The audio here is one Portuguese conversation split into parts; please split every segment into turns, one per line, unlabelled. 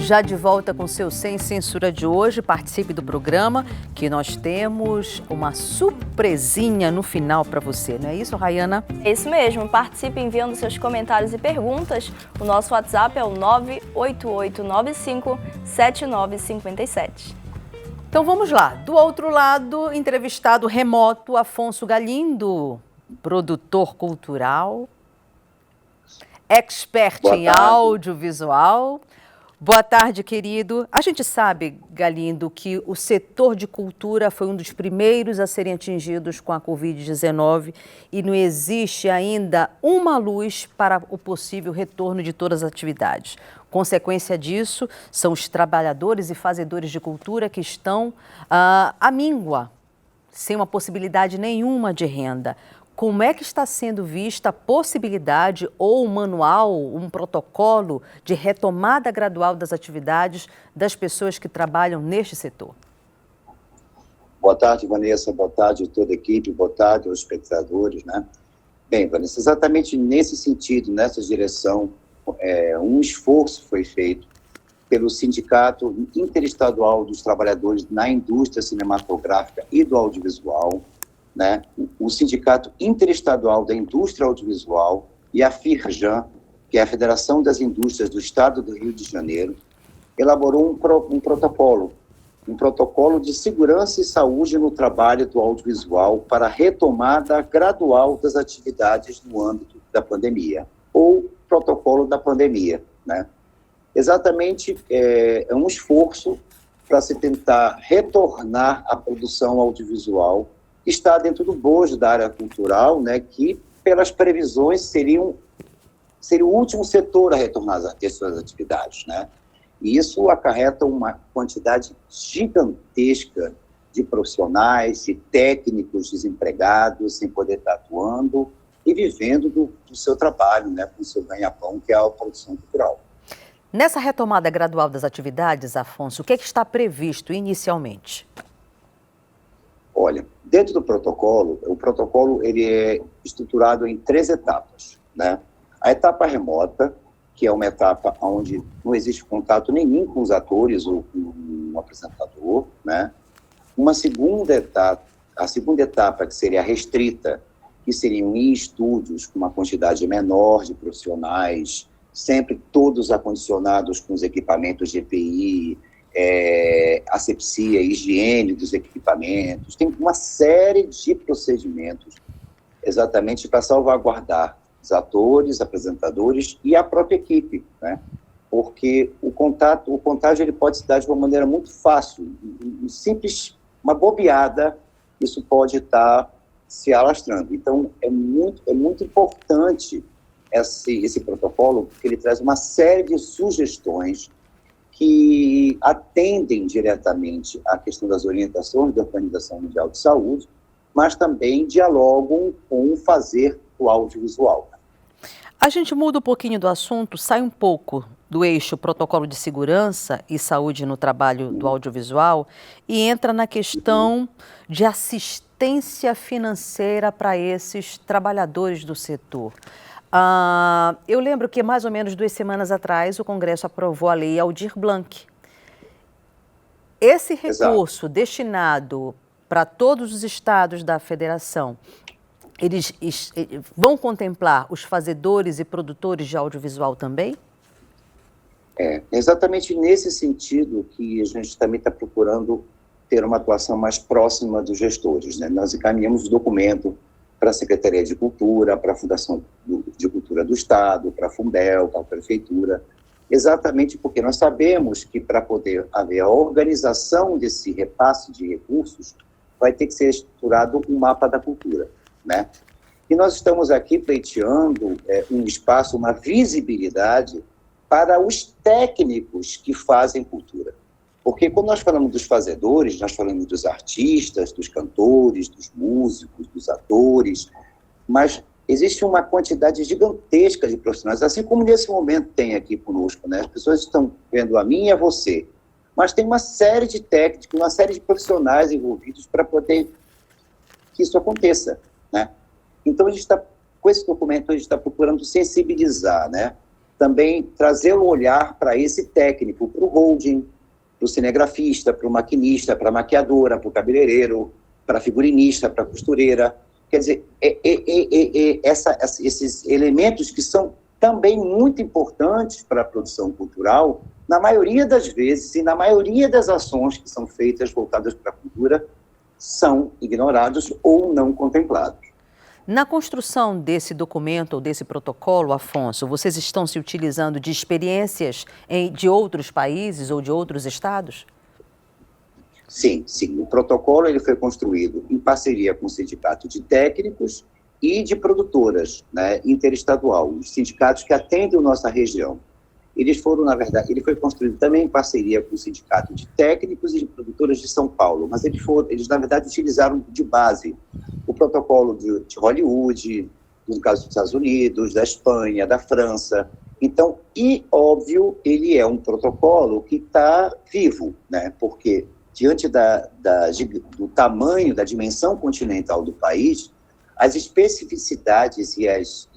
já de volta com seu Sem Censura de hoje. Participe do programa, que nós temos uma surpresinha no final para você. Não é isso, Rayana?
É isso mesmo. Participe enviando seus comentários e perguntas. O nosso WhatsApp é o 988957957.
Então vamos lá. Do outro lado, entrevistado remoto, Afonso Galindo, produtor cultural, expert em audiovisual. Boa tarde, querido. A gente sabe, Galindo, que o setor de cultura foi um dos primeiros a serem atingidos com a Covid-19 e não existe ainda uma luz para o possível retorno de todas as atividades. Consequência disso, são os trabalhadores e fazedores de cultura que estão à míngua, sem uma possibilidade nenhuma de renda. Como é que está sendo vista a possibilidade ou um manual, um protocolo de retomada gradual das atividades das pessoas que trabalham neste setor?
Boa tarde, Vanessa. Boa tarde a toda a equipe. Boa tarde aos espectadores, né? Bem, Vanessa, exatamente nesse sentido, nessa direção, um esforço foi feito pelo Sindicato Interestadual dos Trabalhadores na Indústria Cinematográfica e do Audiovisual, né? O Sindicato Interestadual da Indústria Audiovisual e a FIRJAN, que é a Federação das Indústrias do Estado do Rio de Janeiro, elaborou um protocolo de segurança e saúde no trabalho do audiovisual para a retomada gradual das atividades no âmbito da pandemia, ou protocolo da pandemia, né? Exatamente, é um esforço para se tentar retornar à produção audiovisual, que está dentro do bojo da área cultural, né, que, pelas previsões, seria o último setor a retornar a ter suas atividades, né? E isso acarreta uma quantidade gigantesca de profissionais e técnicos desempregados, sem poder estar atuando e vivendo do seu trabalho, né, com o seu ganha-pão, que é a produção cultural.
Nessa retomada gradual das atividades, Afonso, o que está previsto inicialmente?
Olha, dentro do protocolo, o protocolo ele é estruturado em 3 etapas, né? A etapa remota, que é uma etapa onde não existe contato nenhum com os atores ou com o apresentador, né? A segunda etapa, que seria a restrita, que seriam em estúdios com uma quantidade menor de profissionais, sempre todos acondicionados com os equipamentos de EPI, asepsia, higiene dos equipamentos. Tem uma série de procedimentos exatamente para salvaguardar os atores, apresentadores e a própria equipe, né? Porque o contágio ele pode se dar de uma maneira muito fácil, simples, uma bobeada, isso pode estar se alastrando. Então, é muito importante esse protocolo, porque ele traz uma série de sugestões que atendem diretamente à questão das orientações da Organização Mundial de Saúde, mas também dialogam com o fazer do audiovisual.
A gente muda um pouquinho do assunto, sai um pouco do eixo protocolo de segurança e saúde no trabalho do audiovisual e entra na questão de assistência financeira para esses trabalhadores do setor. Eu lembro que mais ou menos 2 semanas atrás o Congresso aprovou a lei Aldir Blanc. Esse recurso destinado para todos os estados da federação, eles vão contemplar os fazedores e produtores de audiovisual também?
É exatamente nesse sentido que a gente também está procurando ter uma atuação mais próxima dos gestores, né? Nós encaminhamos o documento para a Secretaria de Cultura, para a Fundação de Cultura do Estado, para a Fundel, para a Prefeitura, exatamente porque nós sabemos que para poder haver a organização desse repasse de recursos, vai ter que ser estruturado um mapa da cultura, né? E nós estamos aqui pleiteando um espaço, uma visibilidade para os técnicos que fazem cultura. Porque quando nós falamos dos fazedores, nós falamos dos artistas, dos cantores, dos músicos, dos atores, mas existe uma quantidade gigantesca de profissionais, assim como nesse momento tem aqui conosco, né? As pessoas estão vendo a mim e a você, mas tem uma série de técnicos, uma série de profissionais envolvidos para poder que isso aconteça, né? Então, com esse documento, a gente está procurando sensibilizar, né? também trazer o olhar para esse técnico, para o holding, para o cinegrafista, para o maquinista, para a maquiadora, para o cabeleireiro, para a figurinista, para a costureira. Quer dizer, esses elementos que são também muito importantes para a produção cultural, na maioria das vezes e na maioria das ações que são feitas voltadas para a cultura, são ignorados ou não contemplados.
Na construção desse documento ou desse protocolo, Afonso, vocês estão se utilizando de experiências de outros países ou de outros estados?
Sim. O protocolo ele foi construído em parceria com o Sindicato de Técnicos e de Produtoras, né, interestadual, os sindicatos que atendem a nossa região. Eles foram, na verdade, ele foi construído também em parceria com o Sindicato de Técnicos e de Produtoras de São Paulo, mas eles na verdade, utilizaram de base o protocolo de Hollywood, no caso dos Estados Unidos, da Espanha, da França. Então, e, óbvio, ele é um protocolo que está vivo, né? Porque, diante do tamanho, da dimensão continental do país, as especificidades e as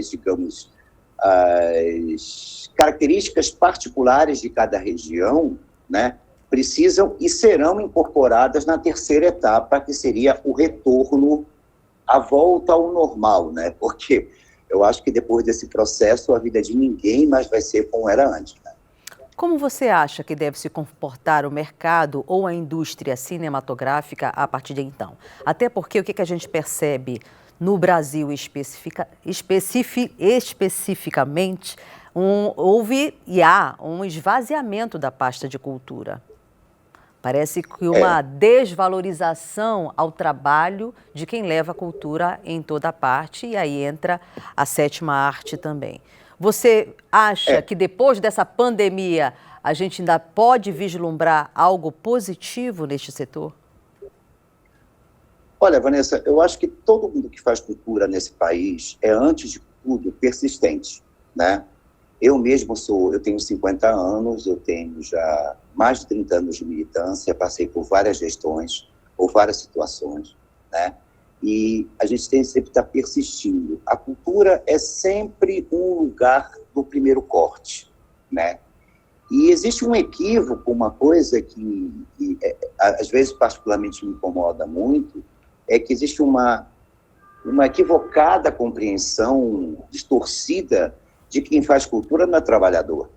digamos, as características particulares de cada região, né, precisam e serão incorporadas na terceira etapa, que seria o retorno, a volta ao normal, né? Porque eu acho que depois desse processo a vida de ninguém mais vai ser como era antes, né?
Como você acha que deve se comportar o mercado ou a indústria cinematográfica a partir de então? Até porque o que a gente percebe no Brasil especificamente, houve e há um esvaziamento da pasta de cultura. Parece que uma desvalorização ao trabalho de quem leva a cultura em toda parte, e aí entra a sétima arte também. Você acha que depois dessa pandemia a gente ainda pode vislumbrar algo positivo neste setor?
Olha, Vanessa, eu acho que todo mundo que faz cultura nesse país é, antes de tudo, persistente, né? Eu tenho 50 anos, eu tenho já mais de 30 anos de militância, passei por várias gestões, por várias situações, né? E a gente tem sempre estar persistindo. A cultura é sempre um lugar do primeiro corte, né? E existe um equívoco, uma coisa que às vezes particularmente me incomoda muito, é que existe uma equivocada compreensão distorcida de quem faz cultura não é trabalhador.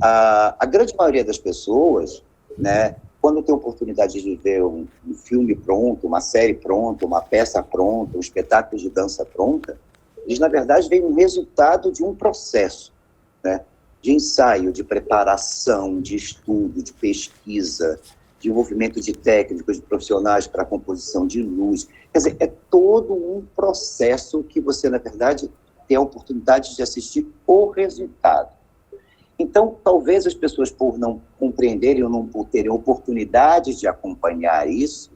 A grande maioria das pessoas, né, quando tem oportunidade de ver um filme pronto, uma série pronta, uma peça pronta, um espetáculo de dança pronta, eles, na verdade, veem um resultado de um processo, né, de ensaio, de preparação, de estudo, de pesquisa, de envolvimento de técnicos, de profissionais para a composição de luz. Quer dizer, é todo um processo que você, na verdade, tem a oportunidade de assistir o resultado. Então, talvez as pessoas, por não compreenderem ou não por terem oportunidade de acompanhar isso,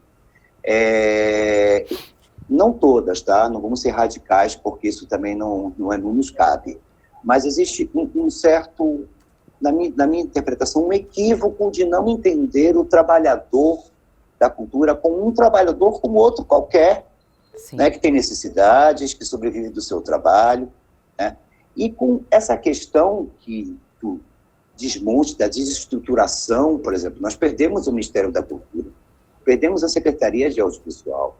não todas, tá? Não vamos ser radicais, porque isso também não nos cabe. Mas existe um certo, na minha interpretação, um equívoco de não entender o trabalhador da cultura como um trabalhador como outro qualquer, né, que tem necessidades, que sobrevive do seu trabalho, né? E com essa questão do desmonte, da desestruturação, por exemplo, nós perdemos o Ministério da Cultura, perdemos a Secretaria de Audiovisual.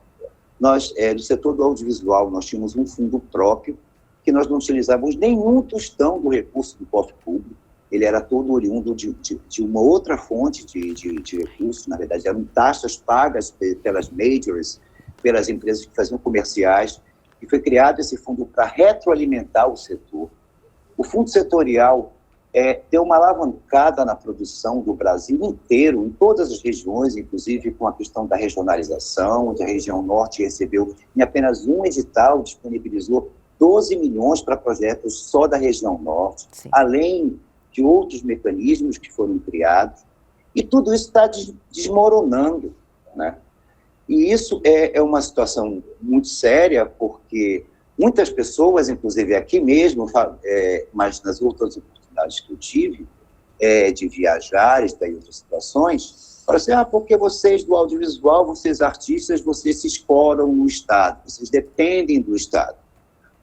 Nós, do setor do audiovisual, nós tínhamos um fundo próprio, que nós não utilizávamos nenhum tostão do recurso do cofre público, ele era todo oriundo de uma outra fonte de recursos, na verdade, eram taxas pagas pelas majors, pelas empresas que faziam comerciais, e foi criado esse fundo para retroalimentar o setor. O fundo setorial deu uma alavancada na produção do Brasil inteiro, em todas as regiões, inclusive com a questão da regionalização, onde a região norte recebeu, em apenas um edital, disponibilizou 12 milhões para projetos só da região norte, sim, além de outros mecanismos que foram criados, e tudo isso está desmoronando, né? E isso é uma situação muito séria, porque muitas pessoas, inclusive aqui mesmo, mas nas outras oportunidades que eu tive, de viajar, estar em outras situações, falam assim, porque vocês do audiovisual, vocês artistas, vocês se escoram no Estado, vocês dependem do Estado.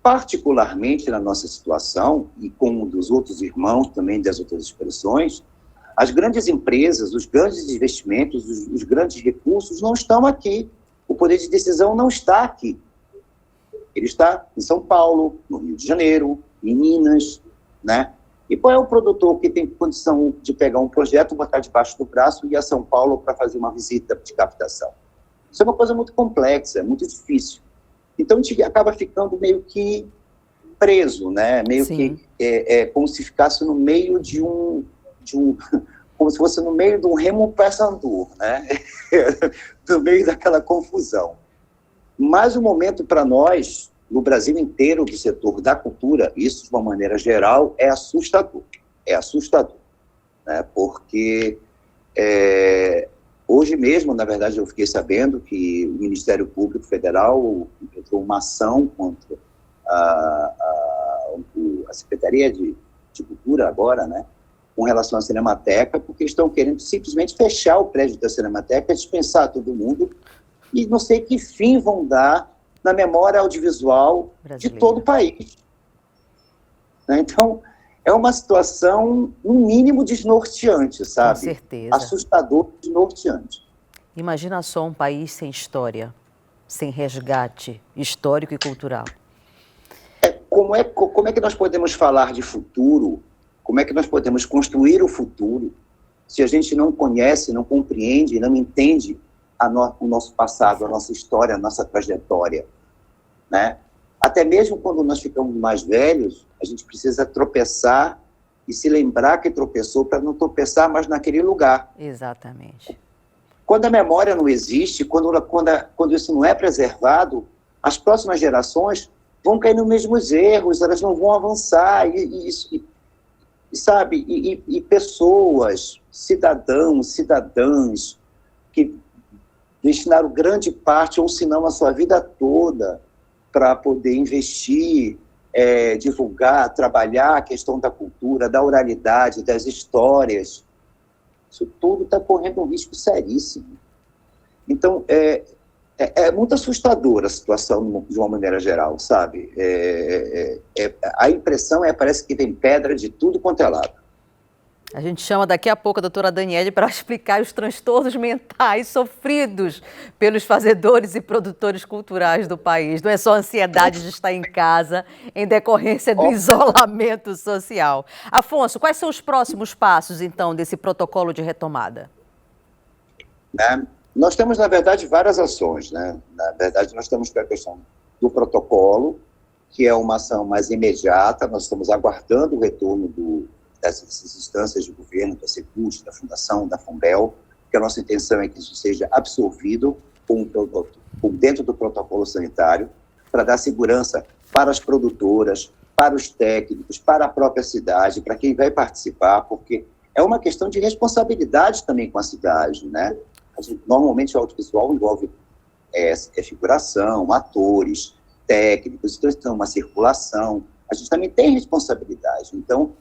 particularmente na nossa situação, e como dos outros irmãos também das outras expressões, as grandes empresas, os grandes investimentos, os grandes recursos não estão aqui. O poder de decisão não está aqui. Ele está em São Paulo, no Rio de Janeiro, em Minas, né? E qual é o produtor que tem condição de pegar um projeto, botar debaixo do braço e ir a São Paulo para fazer uma visita de captação? Isso é uma coisa muito complexa, é muito difícil. Então, a gente acaba ficando meio que preso, né? Meio
Sim.
que como se ficasse no meio de um como se fosse no meio de um remo passador, né? No meio daquela confusão. Mas o momento para nós, no Brasil inteiro, do setor da cultura, isso de uma maneira geral, é assustador. É assustador, né? Porque hoje mesmo, na verdade, eu fiquei sabendo que o Ministério Público Federal entrou uma ação contra a Secretaria de Cultura agora, né? Com relação à Cinemateca, porque estão querendo simplesmente fechar o prédio da Cinemateca, dispensar todo mundo, e não sei que fim vão dar na memória audiovisual de todo o país. Então, é uma situação, no mínimo, desnorteante, sabe?
Com certeza.
Assustador, desnorteante.
Imagina só um país sem história, sem resgate histórico e cultural.
Como é que nós podemos falar de futuro? Como é que nós podemos construir o futuro se a gente não conhece, não compreende, não entende o nosso passado, a nossa história, a nossa trajetória, né? Até mesmo quando nós ficamos mais velhos, a gente precisa tropeçar e se lembrar que tropeçou para não tropeçar mais naquele lugar.
Exatamente.
Quando a memória não existe, quando isso não é preservado, as próximas gerações vão cair nos mesmos erros, elas não vão avançar, sabe? E pessoas, cidadãs, que destinaram grande parte, ou se não a sua vida toda, para poder investir, divulgar, trabalhar a questão da cultura, da oralidade, das histórias. Isso tudo está correndo um risco seríssimo. Então, é muito assustadora a situação de uma maneira geral, sabe? A impressão parece que tem pedra de tudo quanto é lado.
A gente chama daqui a pouco a doutora Daniele para explicar os transtornos mentais sofridos pelos fazedores e produtores culturais do país. Não é só a ansiedade de estar em casa em decorrência do isolamento social. Afonso, quais são os próximos passos, então, desse protocolo de retomada?
Nós temos, na verdade, várias ações, né? Na verdade, nós temos a questão do protocolo, que é uma ação mais imediata. Nós estamos aguardando o retorno dessas instâncias de governo, da Secult, da Fundação, da Funbel, que a nossa intenção é que isso seja absorvido dentro do protocolo sanitário, para dar segurança para as produtoras, para os técnicos, para a própria cidade, para quem vai participar, porque é uma questão de responsabilidade também com a cidade, né? Normalmente o audiovisual envolve figuração, atores, técnicos, então tem uma circulação, a gente também tem responsabilidade. Então,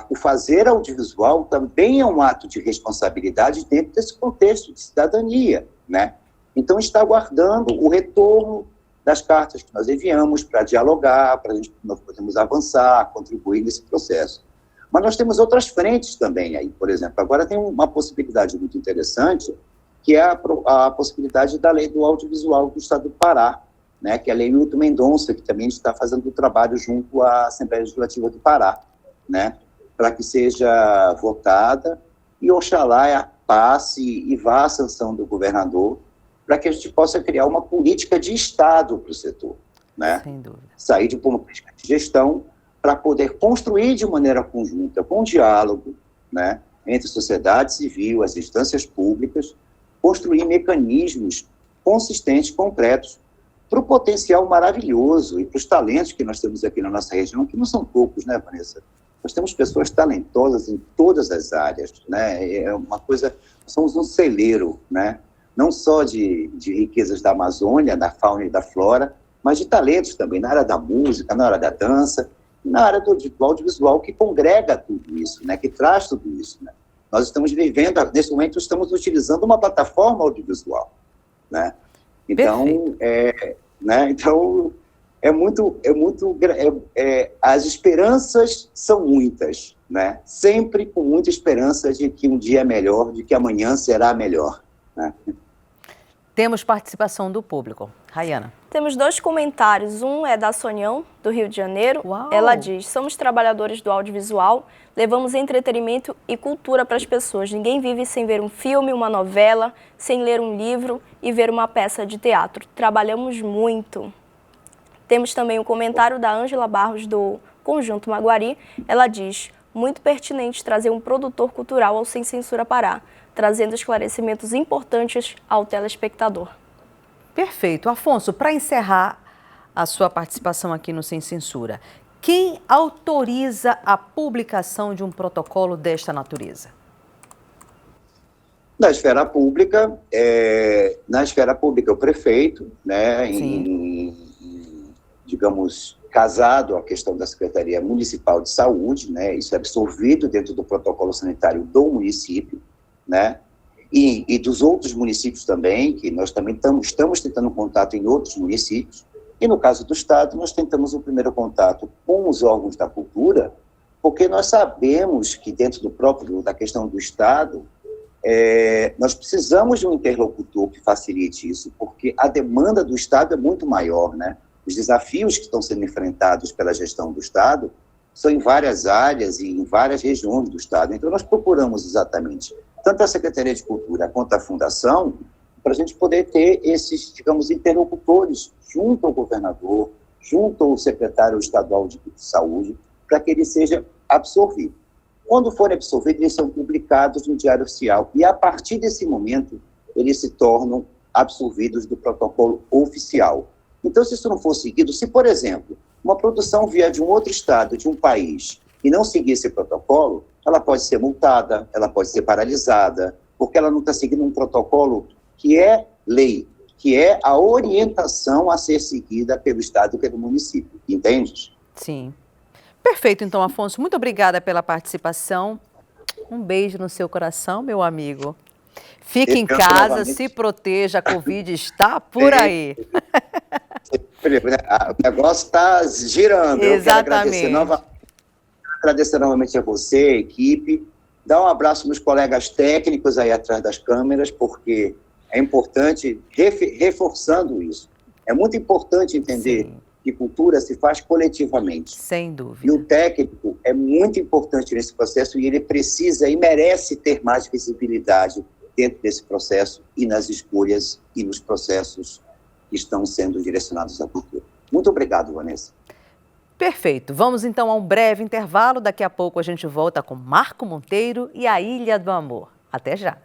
o fazer audiovisual também é um ato de responsabilidade dentro desse contexto de cidadania, né? Então, está aguardando o retorno das cartas que nós enviamos para dialogar, para nós podermos avançar, contribuir nesse processo. Mas nós temos outras frentes também aí, por exemplo, agora tem uma possibilidade muito interessante, que é a possibilidade da lei do audiovisual do Estado do Pará, né, que é a lei Milton Mendonça, que também está fazendo o trabalho junto à Assembleia Legislativa do Pará, né, para que seja votada e oxalá passe e vá à sanção do governador, para que a gente possa criar uma política de Estado para o setor, né?
Sem dúvida.
Sair de uma política de gestão para poder construir de maneira conjunta, com diálogo, né, entre a sociedade civil, as instâncias públicas, construir mecanismos consistentes, concretos, para o potencial maravilhoso e para os talentos que nós temos aqui na nossa região, que não são poucos, né, Vanessa? Nós temos pessoas talentosas em todas as áreas, né? É uma coisa, somos um celeiro, né? Não só de riquezas da Amazônia, da fauna e da flora, mas de talentos também na área da música, na área da dança, na área do audiovisual, que congrega tudo isso, né? Que traz tudo isso, né? Nós estamos vivendo, nesse momento, estamos utilizando uma plataforma audiovisual, né? Então, as esperanças são muitas, né? Sempre com muita esperança de que um dia é melhor, de que amanhã será melhor, né?
Temos participação do público. Rayana.
Temos 2 comentários. Um é da Sonião, do Rio de Janeiro.
Uau.
Ela diz: somos trabalhadores do audiovisual, levamos entretenimento e cultura para as pessoas. Ninguém vive sem ver um filme, uma novela, sem ler um livro e ver uma peça de teatro. Trabalhamos muito. Temos também um comentário da Ângela Barros, do Conjunto Maguari. Ela diz: muito pertinente trazer um produtor cultural ao Sem Censura Pará, trazendo esclarecimentos importantes ao telespectador.
Perfeito. Afonso, para encerrar a sua participação aqui no Sem Censura, quem autoriza a publicação de um protocolo desta natureza?
Na esfera pública, o prefeito, né, digamos, casado à questão da Secretaria Municipal de Saúde, né, isso é absorvido dentro do protocolo sanitário do município, né, e dos outros municípios também, que nós também estamos tentando contato em outros municípios, e no caso do Estado, nós tentamos o primeiro contato com os órgãos da cultura, porque nós sabemos que dentro da questão do Estado, nós precisamos de um interlocutor que facilite isso, porque a demanda do Estado é muito maior, né? Os desafios que estão sendo enfrentados pela gestão do Estado são em várias áreas e em várias regiões do Estado. Então, nós procuramos exatamente tanto a Secretaria de Cultura quanto a Fundação para a gente poder ter esses, digamos, interlocutores junto ao governador, junto ao secretário estadual de saúde, para que ele seja absorvido. Quando forem absorvidos, eles são publicados no Diário Oficial e, a partir desse momento, eles se tornam absorvidos do protocolo oficial. Então, se isso não for seguido, se, por exemplo, uma produção vier de um outro estado, de um país, e não seguir esse protocolo, ela pode ser multada, ela pode ser paralisada, porque ela não está seguindo um protocolo que é lei, que é a orientação a ser seguida pelo Estado e pelo município, entende?
Sim. Perfeito, então, Afonso. Muito obrigada pela participação. Um beijo no seu coração, meu amigo. Fique em casa, se proteja, a Covid está por aí.
O negócio está girando.
Exatamente.
Eu quero agradecer novamente a você, a equipe. Dar um abraço nos colegas técnicos aí atrás das câmeras, porque é importante, reforçando isso. É muito importante entender
Sim.
que cultura se faz coletivamente.
Sem dúvida.
E o técnico é muito importante nesse processo e ele precisa e merece ter mais visibilidade dentro desse processo e nas escolhas e nos processos que estão sendo direcionados à cultura. Muito obrigado, Vanessa.
Perfeito. Vamos então a um breve intervalo. Daqui a pouco a gente volta com Marco Monteiro e a Ilha do Amor. Até já.